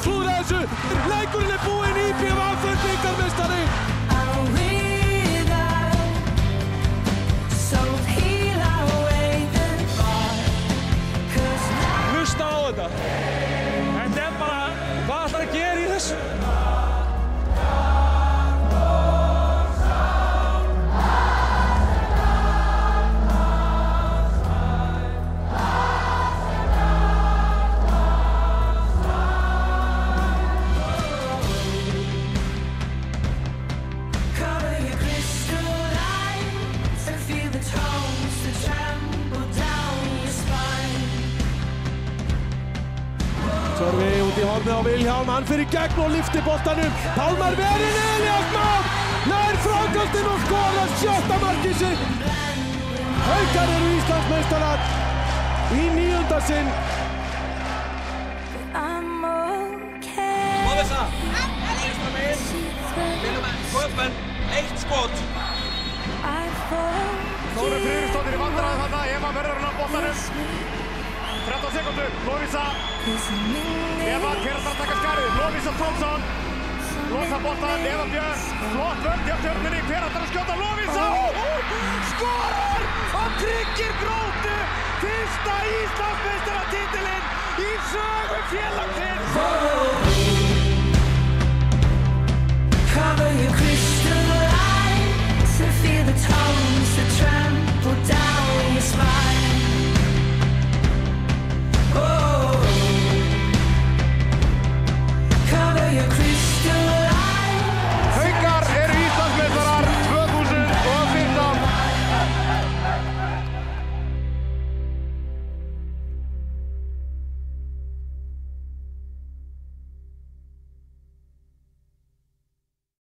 klúðra þessu. Leikurinn búinn, IBVF bikarmeistari. Hlusta á þetta. Þetta bara, hvað ætlar að gera í þessu? Sörvi út í hornið á Vilhjálm, hann fyrir gegn og lyftir boltanum. Pálmar verið Elías Már, nær frákastinn og skorar 7. markið sitt. Haukar eru Íslandsmeistarar í 9. sinn. Lovísa, ekstra megin, vinnum með Kaupmenn, 1 skot. Þóra Friðriksdóttir í vandræðum þarna, Eva verður hann á boltanum. 13 sekúndur, Lovísa. Eva Kerr að taka skarið, Lovísa Tómsson. Losa boltan, Eva Björn. Flott vörn hjá Stjörnunni, Kerr að skjóta, Lovísa. Skorar og tryggir Gróttu. Fyrsta Íslandsmeistaratitilinn í sögu félagsins.